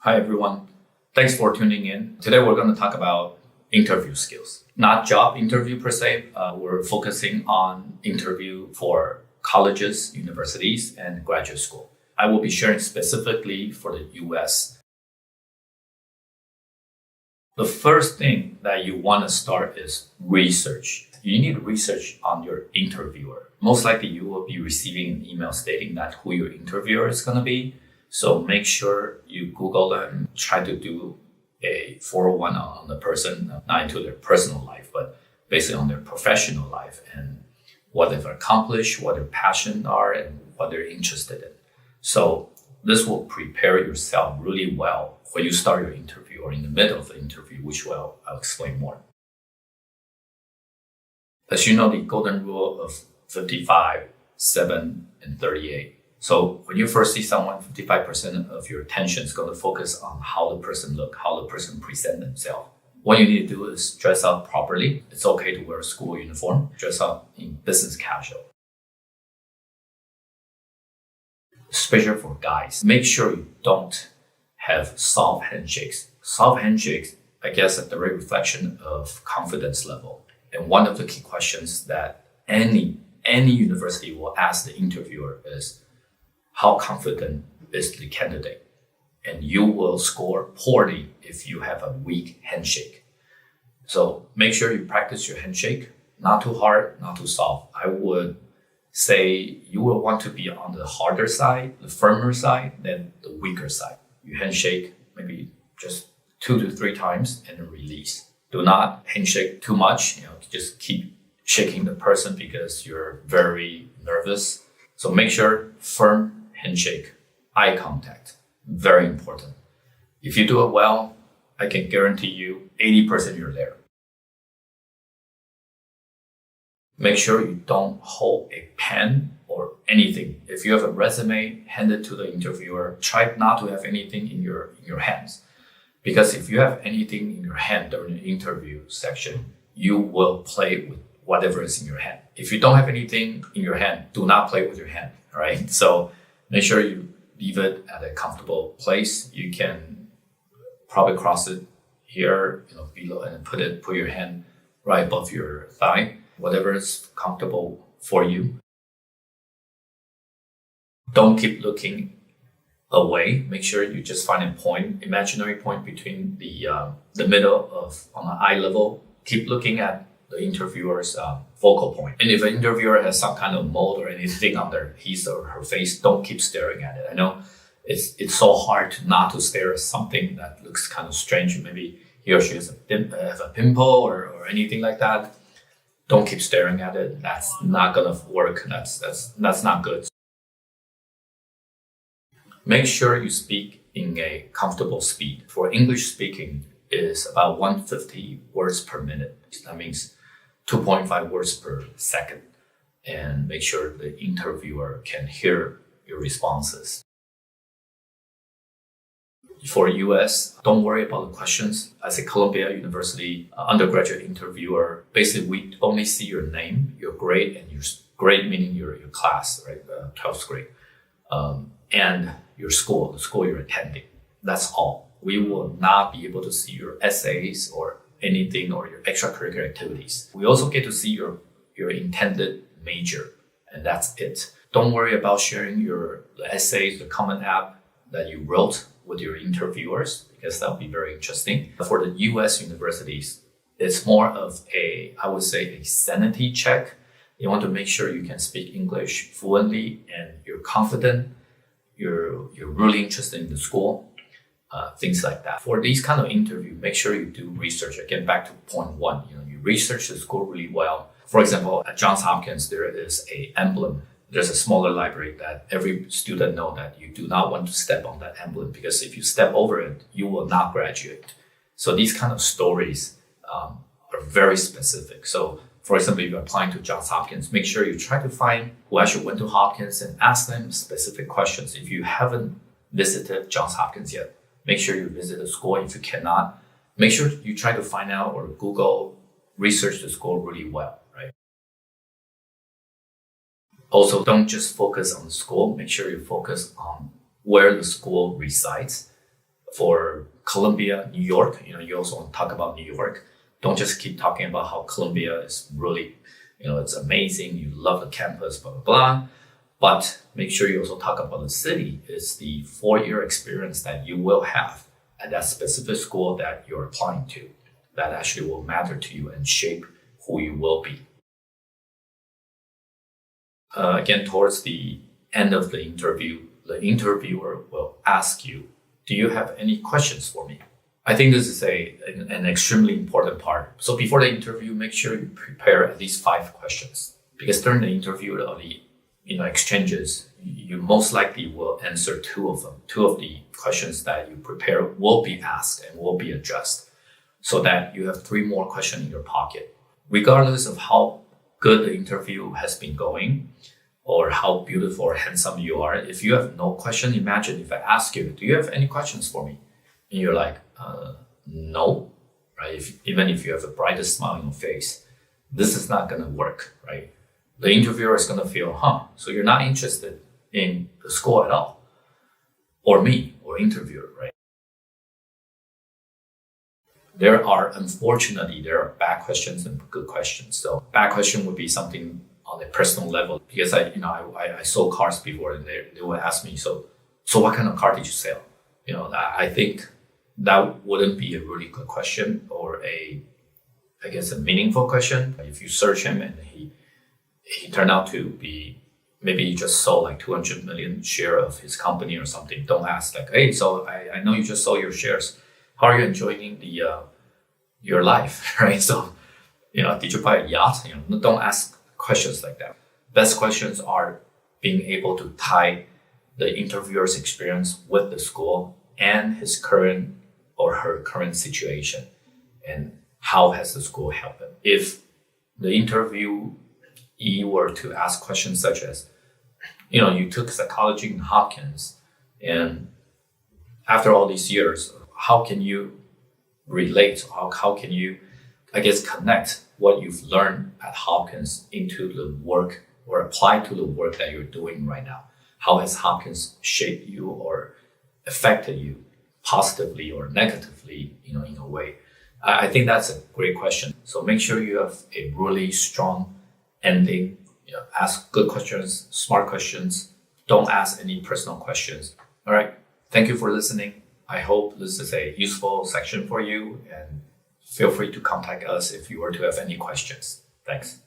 Hi, everyone. Thanks for tuning in. Today, we're going to talk about interview skills, not job interview per se. We're focusing on interview for colleges, universities, and graduate school. I will be sharing specifically for the US. The first thing that you want to start is research. You need research on your interviewer. Most likely, you will be receiving an email stating that who your interviewer is going to be. So make sure you Google them, try to do a 401 on the person, not into their personal life, but basically on their professional life and what they've accomplished, what their passions are, and what they're interested in. So this will prepare yourself really well when you start your interview or in the middle of the interview, which I'll explain more. As you know, the golden rule of 55, 7, and 38. So when you first see someone, 55% of your attention is going to focus on how the person look, how the person present themselves. What you need to do is dress up properly. It's okay to wear a school uniform. Dress up in business casual. Especially for guys, make sure you don't have soft handshakes. Soft handshakes, I guess, are a direct reflection of confidence level. And one of the key questions that any university will ask the interviewer is, how confident is the candidate? And you will score poorly if you have a weak handshake. So make sure you practice your handshake, not too hard, not too soft. I would say you will want to be on the harder side, the firmer side, than the weaker side. You handshake maybe just 2 to 3 times and then release. Do not handshake too much. Just keep shaking the person because you're very nervous. So make sure firm handshake, eye contact, very important. If you do it well, I can guarantee you 80% you're there. Make sure you don't hold a pen or anything. If you have a resume, hand it to the interviewer. Try not to have anything in your hands. Because if you have anything in your hand during the interview section, you will play with whatever is in your hand. If you don't have anything in your hand, do not play with your hand, right? So make sure you leave it at a comfortable place. You can probably cross it here, below, and put your hand right above your thigh, whatever is comfortable for you. Don't keep looking away. Make sure you just find a point, imaginary point between the middle of on the eye level. Keep looking at the interviewer's focal point. And if an interviewer has some kind of mold or anything on his or her face, don't keep staring at it. I know it's so hard not to stare at something that looks kind of strange. Maybe he or she has a pimple or anything like that. Don't keep staring at it. That's not gonna work. That's not good. Make sure you speak in a comfortable speed. For English speaking, is about 150 words per minute. That means 2.5 words per second. And make sure the interviewer can hear your responses. For US, don't worry about the questions. As a Columbia University undergraduate interviewer, basically we only see your name, your grade, and your grade meaning your class, right? 12th grade. And your school, the school you're attending. That's all. We will not be able to see your essays or anything or your extracurricular activities. We also get to see your intended major, and that's it. Don't worry about sharing the essays, the Common App that you wrote with your interviewers, because that'll be very interesting. For the US universities, it's more of I would say a sanity check. You want to make sure you can speak English fluently and you're confident, you're really interested in the school. Things like that. For these kind of interview, make sure you do research. Again, back to point 1, you research the school really well. For example, at Johns Hopkins, there is a emblem. There's a smaller library that every student know that you do not want to step on that emblem, because if you step over it, you will not graduate. So these kind of stories are very specific. So for example, if you're applying to Johns Hopkins, make sure you try to find who actually went to Hopkins and ask them specific questions. If you haven't visited Johns Hopkins yet, make sure you visit the school. If you cannot, make sure you try to find out or Google, research the school really well, right? Also, don't just focus on the school. Make sure you focus on where the school resides. for Columbia, New York, you also want to talk about New York. Don't just keep talking about how Columbia is really, it's amazing. You love the campus, blah, blah, blah. But make sure you also talk about the city. It's the 4-year experience that you will have at that specific school that you're applying to that actually will matter to you and shape who you will be. Again, towards the end of the interview, the interviewer will ask you, do you have any questions for me? I think this is an extremely important part. So before the interview, make sure you prepare at least 5 questions, because during the interview or the exchanges, you most likely will answer 2 of them. 2 of the questions that you prepare will be asked and will be addressed, so that you have 3 more questions in your pocket. Regardless of how good the interview has been going or how beautiful or handsome you are, if you have no question, imagine if I ask you, do you have any questions for me? And you're like, no, right? Even if you have the brightest smile on your face, this is not going to work, right? The interviewer is going to feel, so you're not interested in the school at all, or me, or interviewer, right? Unfortunately, there are bad questions and good questions. So bad question would be something on a personal level, because I sold cars before, and they would ask me, so what kind of car did you sell? I think that wouldn't be a really good question, or a meaningful question. If you search him and he turned out to be, maybe he just sold like 200 million share of his company or something. Don't ask like, hey, so I know you just sold your shares. How are you enjoying your life, right? So, did you buy a yacht? Don't ask questions like that. Best questions are being able to tie the interviewer's experience with the school and his current or her current situation, and how has the school helped them. If the interviewee were to ask questions such as, you took psychology in Hopkins, and after all these years, how can you relate? How can you, connect what you've learned at Hopkins into the work, or apply to the work that you're doing right now? How has Hopkins shaped you or affected you positively or negatively, in a way? I think that's a great question. So make sure you have a really strong ending. Ask good questions, smart questions. Don't ask any personal questions. All right. Thank you for listening. I hope this is a useful section for you, and feel free to contact us if you were to have any questions. Thanks.